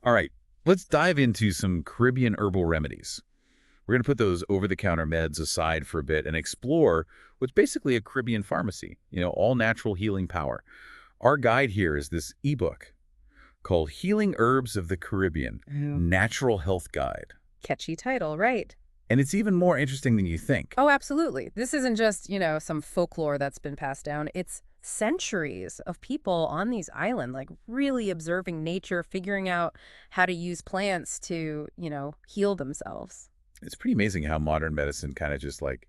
All right, let's dive into some Caribbean herbal remedies. We're going to put those over-the-counter meds aside for a bit and explore what's basically a Caribbean pharmacy, all natural healing power. Our guide here is this ebook called Healing Herbs of the Caribbean, Oh, Natural Health Guide. catchy title, right? And it's even more interesting than you think. Oh, absolutely. This isn't just, some folklore that's been passed down. It's centuries of people on these islands, like really observing nature, figuring out how to use plants to, heal themselves. It's pretty amazing how modern medicine kind of just like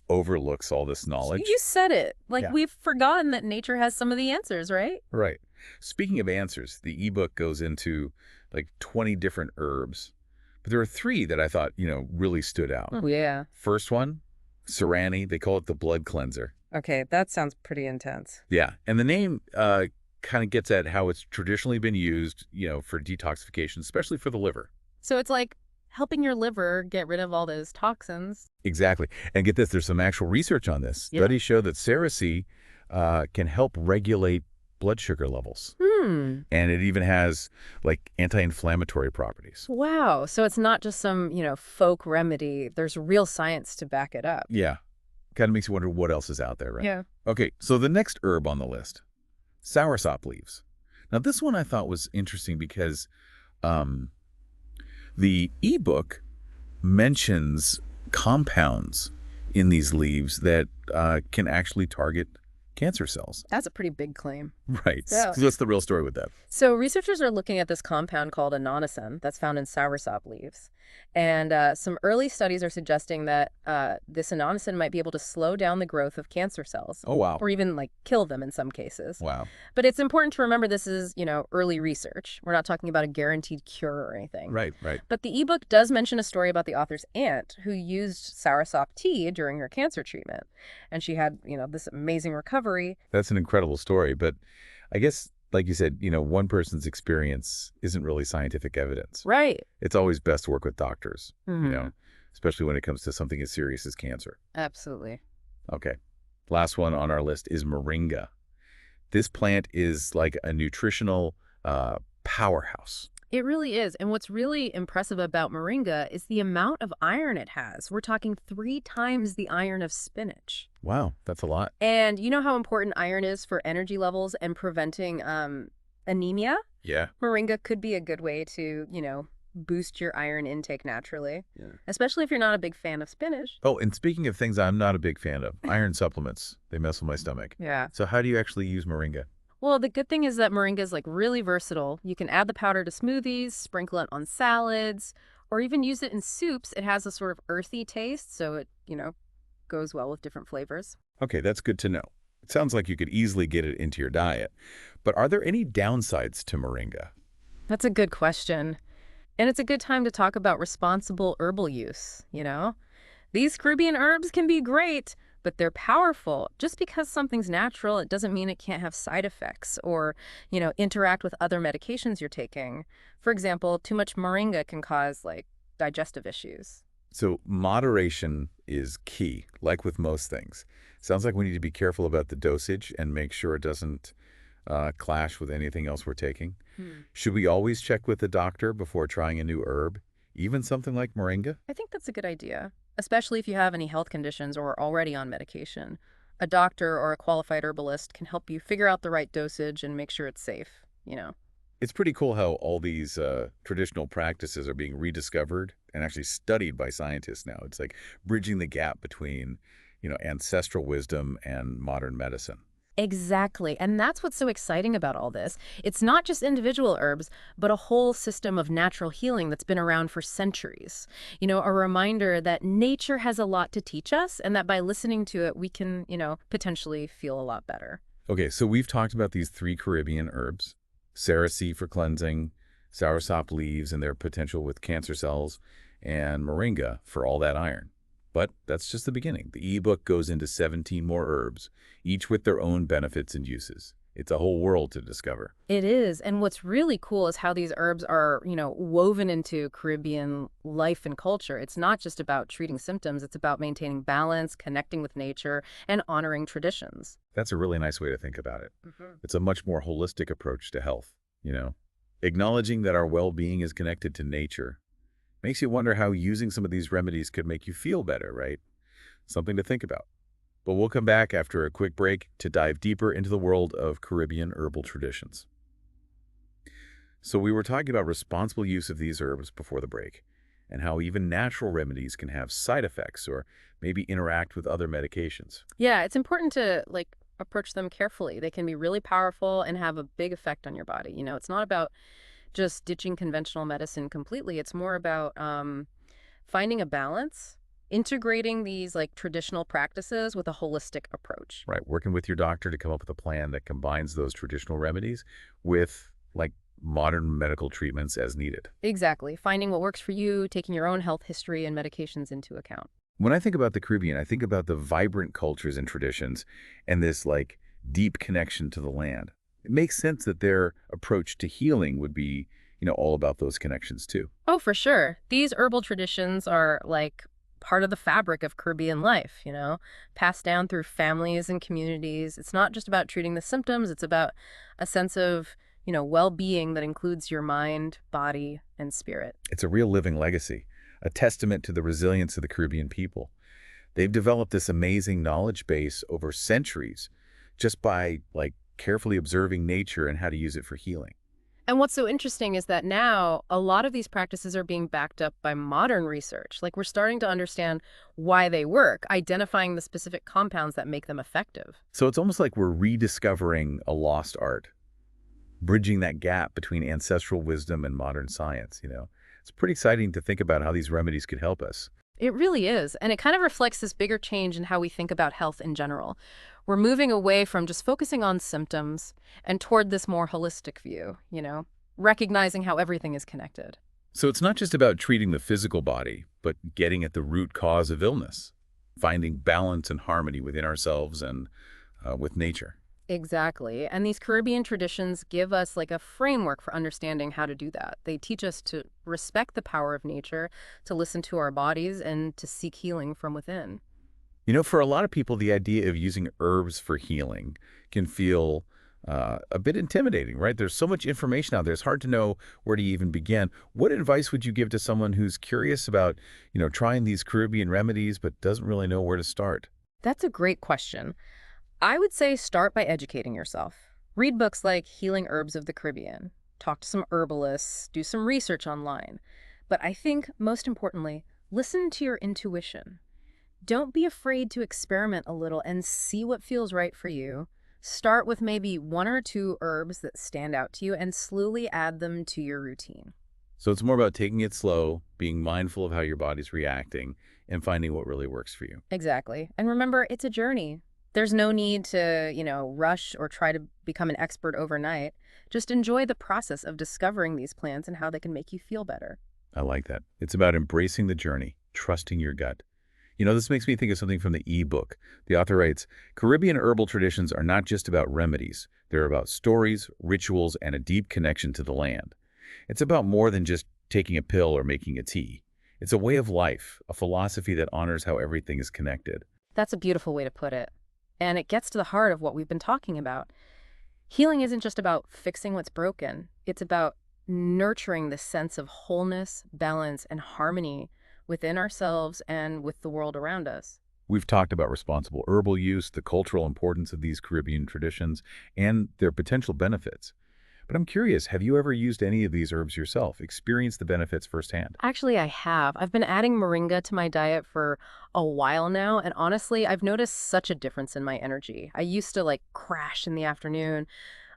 overlooks all this You knowledge. said it. Like Yeah. we've forgotten that nature has some of the answers, right? Right. Speaking of answers, the ebook goes into like 20 different herbs, but there are three that I thought, really stood out. Oh, yeah. First one, Serrani. They call it the blood cleanser. Okay, that sounds pretty intense. Yeah. And the name kind of gets at how it's traditionally been used, for detoxification, especially for the liver. So it's like helping your liver get rid of all those toxins. Exactly. And get this, there's some actual research on this. Yeah. Studies show that Cerecy can help regulate blood sugar levels. Hmm. And it even has like anti-inflammatory properties. Wow. So it's not just some, folk remedy. There's real science to back it up. Yeah. Kind of makes you wonder what else is out there, right? Yeah. Okay, so the next herb on the list, soursop leaves. Now, this one I thought was interesting because um, the ebook mentions compounds in these leaves that can actually target cancer cells. That's a pretty big claim. Right. So, So what's the real story with that? so researchers are looking at this compound called anonicin that's found in soursop leaves. And some early studies are suggesting that this anonicin might be able to slow down the growth of cancer cells Oh, wow. or even like kill them in some cases. Wow. But it's important to remember this is, early research. We're not talking about a guaranteed cure or anything. Right, right. But the ebook does mention a story about the author's aunt who used soursop tea during her cancer treatment. And she had, this amazing recovery. That's an incredible story. But I guess, like you said, one person's experience isn't really scientific evidence. Right. It's always best to work with doctors, Mhm. especially when it comes to something as serious as cancer. Absolutely. Okay. Last one on our list is moringa. This plant is like a nutritional powerhouse. It really is. And what's really impressive about moringa is the amount of iron it has. We're talking 3 times the iron of spinach. Wow, that's a lot. And you know how important iron is for energy levels and preventing anemia? Yeah. Moringa could be a good way to, boost your iron intake naturally, Yeah. especially if you're not a big fan of spinach. Oh, and speaking of things I'm not a big fan of, iron supplements. They mess with my stomach. Yeah. So how do you actually use moringa? Well, the good thing is that moringa is like really versatile. You can add the powder to smoothies, sprinkle it on salads, or even use it in soups. It has a sort of earthy taste, so it, goes well with different flavors. Okay, that's good to know. It sounds like you could easily get it into your diet. But are there any downsides to moringa? That's a good question. And it's a good time to talk about responsible herbal use. These Caribbean herbs can be great, but they're powerful. Just because something's natural, it doesn't mean it can't have side effects or, interact with other medications you're taking. For example, too much moringa can cause like digestive issues. So moderation is key, like with most things. Sounds like we need to be careful about the dosage and make sure it doesn't clash with anything else we're taking. Hmm. Should we always check with the doctor before trying a new herb, even something like moringa? I think that's a good idea, especially if you have any health conditions or are already on medication. A doctor or a qualified herbalist can help you figure out the right dosage and make sure it's safe. It's pretty cool how all these traditional practices are being rediscovered and actually studied by scientists now. It's like bridging the gap between, ancestral wisdom and modern medicine. Exactly. And that's what's so exciting about all this. It's not just individual herbs, but a whole system of natural healing that's been around for centuries. A reminder that nature has a lot to teach us and that by listening to it, we can, potentially feel a lot better. Okay, so we've talked about these 3 Caribbean herbs, Cerecy for cleansing, soursop leaves and their potential with cancer cells, and moringa for all that iron. But that's just the beginning. The ebook goes into 17 more herbs, each with their own benefits and uses. It's a whole world to discover. It is. And what's really cool is how these herbs are, woven into Caribbean life and culture. It's not just about treating symptoms. It's about maintaining balance, connecting with nature, and honoring traditions. That's a really nice way to think about it. Hmm. It's a much more holistic approach to health, Acknowledging that our well-being is connected to nature makes you wonder how using some of these remedies could make you feel better, right? Something to think about. But we'll come back after a quick break to dive deeper into the world of Caribbean herbal traditions. So we were talking about responsible use of these herbs before the break, and how even natural remedies can have side effects or maybe interact with other medications. Yeah, it's important to approach them carefully. They can be really powerful and have a big effect on your body. It's not about just ditching conventional medicine completely. It's more about finding a balance, integrating these traditional practices with a holistic approach. Right, working with your doctor to come up with a plan that combines those traditional remedies with modern medical treatments as needed. Exactly. Finding what works for you, taking your own health history and medications into account. When I think about the Caribbean, I think about the vibrant cultures and traditions and this deep connection to the land. It makes sense that their approach to healing would be, all about those connections too. Oh, for sure. These herbal traditions are part of the fabric of Caribbean life, passed down through families and communities. It's not just about treating the symptoms, it's about a sense of, well-being that includes your mind, body, and spirit. It's a real living legacy, a testament to the resilience of the Caribbean people. They've developed this amazing knowledge base over centuries just by carefully observing nature and how to use it for healing. And what's so interesting is that now a lot of these practices are being backed up by modern research. We're starting to understand why they work, identifying the specific compounds that make them effective. So it's almost like we're rediscovering a lost art, bridging that gap between ancestral wisdom and modern science. It's pretty exciting to think about how these remedies could help us. It really is. And it kind of reflects this bigger change in how we think about health in general. We're moving away from just focusing on symptoms and toward this more holistic view, recognizing how everything is connected. So it's not just about treating the physical body, but getting at the root cause of illness, finding balance and harmony within ourselves and with nature. Exactly. And these Caribbean traditions give us a framework for understanding how to do that. They teach us to respect the power of nature, to listen to our bodies, and to seek healing from within. For a lot of people, the idea of using herbs for healing can feel a bit intimidating, right? There's so much information out there. It's hard to know where to even begin. What advice would you give to someone who's curious about, trying these Caribbean remedies but doesn't really know where to start? That's a great question. I would say start by educating yourself. Read books like Healing Herbs of the Caribbean. Talk to some herbalists. Do some research online. But I think, most importantly, listen to your intuition. Don't be afraid to experiment a little and see what feels right for you. Start with maybe one or two herbs that stand out to you and slowly add them to your routine. So it's more about taking it slow, being mindful of how your body's reacting, and finding what really works for you. Exactly. And remember, it's a journey. There's no need to, rush or try to become an expert overnight. Just enjoy the process of discovering these plants and how they can make you feel better. I like that. It's about embracing the journey, trusting your gut. This makes me think of something from the ebook. The author writes, Caribbean herbal traditions are not just about remedies. They're about stories, rituals, and a deep connection to the land. It's about more than just taking a pill or making a tea. It's a way of life, a philosophy that honors how everything is connected. That's a beautiful way to put it. And it gets to the heart of what we've been talking about. Healing isn't just about fixing what's broken. It's about nurturing the sense of wholeness, balance, and harmony within ourselves and with the world around us. We've talked about responsible herbal use, the cultural importance of these Caribbean traditions, and their potential benefits. But I'm curious, have you ever used any of these herbs yourself, experienced the benefits firsthand? Actually, I have. I've been adding moringa to my diet for a while now, and honestly, I've noticed such a difference in my energy. I used to crash in the afternoon,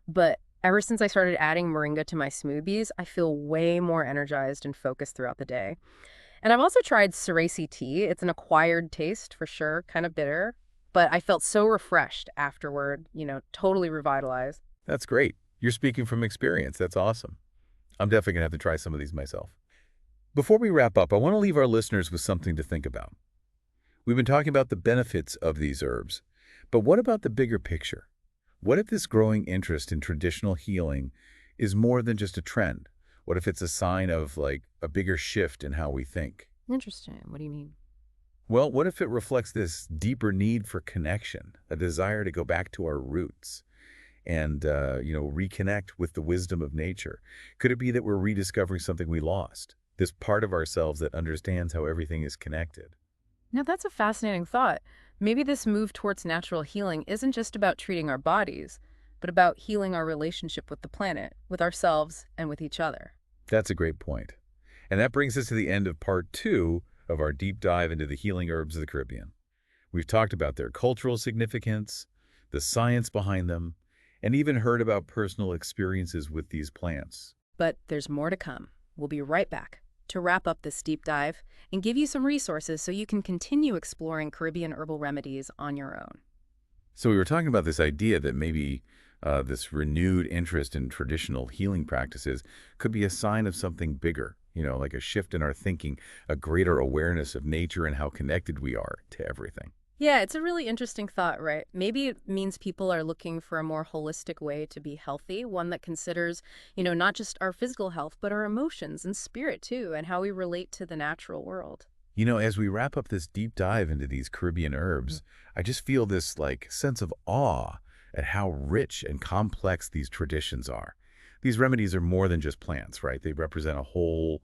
but ever since I started adding moringa to my smoothies, I feel way more energized and focused throughout the day. And I've also tried cerasi tea. It's an acquired taste for sure, kind of bitter, but I felt so refreshed afterward, totally revitalized. That's great. You're speaking from experience. That's awesome. I'm definitely going to have to try some of these myself. Before we wrap up, I want to leave our listeners with something to think about. We've been talking about the benefits of these herbs, but what about the bigger picture? What if this growing interest in traditional healing is more than just a trend? What if it's a sign of a bigger shift in how we think? Interesting. What do you mean? Well, what if it reflects this deeper need for connection, a desire to go back to our roots? and, reconnect with the wisdom of nature? Could it be that we're rediscovering something we lost? This part of ourselves that understands how everything is connected. Now, that's a fascinating thought. Maybe this move towards natural healing isn't just about treating our bodies, but about healing our relationship with the planet, with ourselves, and with each other. That's a great point. And that brings us to the end of part 2 of our deep dive into the healing herbs of the Caribbean. We've talked about their cultural significance, the science behind them, and even heard about personal experiences with these plants. But there's more to come. We'll be right back to wrap up this deep dive and give you some resources so you can continue exploring Caribbean herbal remedies on your own. So we were talking about this idea that maybe this renewed interest in traditional healing practices could be a sign of something bigger, like a shift in our thinking, a greater awareness of nature and how connected we are to everything. Yeah, it's a really interesting thought, right? Maybe it means people are looking for a more holistic way to be healthy, one that considers, not just our physical health, but our emotions and spirit too, and how we relate to the natural world. As we wrap up this deep dive into these Caribbean herbs, I just feel this sense of awe at how rich and complex these traditions are. These remedies are more than just plants, right? They represent a whole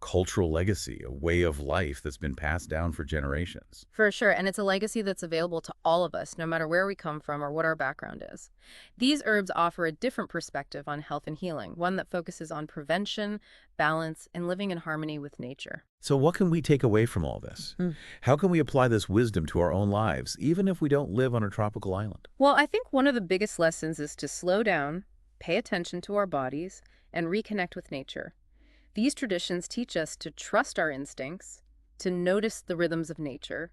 cultural legacy, a way of life that's been passed down for generations. For sure, and it's a legacy that's available to all of us, no matter where we come from or what our background is. These herbs offer a different perspective on health and healing, one that focuses on prevention, balance, and living in harmony with nature. So what can we take away from all this? How can we apply this wisdom to our own lives, even if we don't live on a tropical island? Well, I think one of the biggest lessons is to slow down, pay attention to our bodies, and reconnect with nature. These traditions teach us to trust our instincts, to notice the rhythms of nature,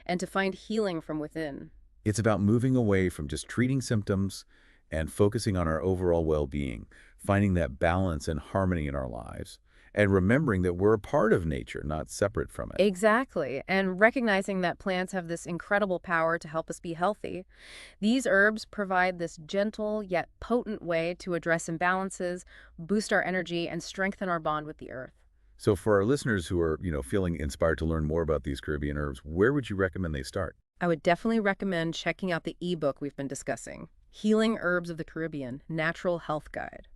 and to find healing from within. It's about moving away from just treating symptoms and focusing on our overall well-being, finding that balance and harmony in our lives, and remembering that we're a part of nature, not separate from it. Exactly, and recognizing that plants have this incredible power to help us be healthy. These herbs provide this gentle yet potent way to address imbalances, boost our energy, and strengthen our bond with the earth. So for our listeners who are, feeling inspired to learn more about these Caribbean herbs, where would you recommend they start? I would definitely recommend checking out the ebook we've been discussing, Healing Herbs of the Caribbean, Natural Health Guide.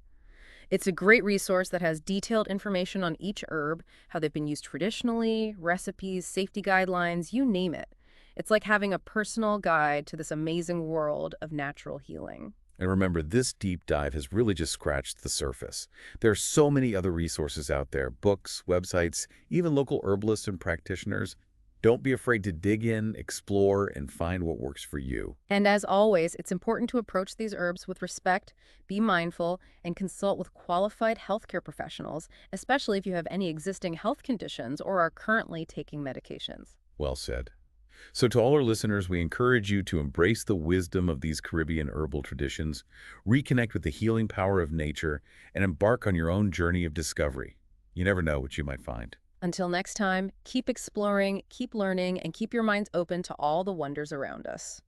It's a great resource that has detailed information on each herb, how they've been used traditionally, recipes, safety guidelines, you name it. It's like having a personal guide to this amazing world of natural healing. And remember, this deep dive has really just scratched the surface. There are so many other resources out there, books, websites, even local herbalists and practitioners. Don't be afraid to dig in, explore, and find what works for you. And as always, it's important to approach these herbs with respect, be mindful, and consult with qualified healthcare professionals, especially if you have any existing health conditions or are currently taking medications. Well said. So to all our listeners, we encourage you to embrace the wisdom of these Caribbean herbal traditions, reconnect with the healing power of nature, and embark on your own journey of discovery. You never know what you might find. Until next time, keep exploring, keep learning, and keep your minds open to all the wonders around us.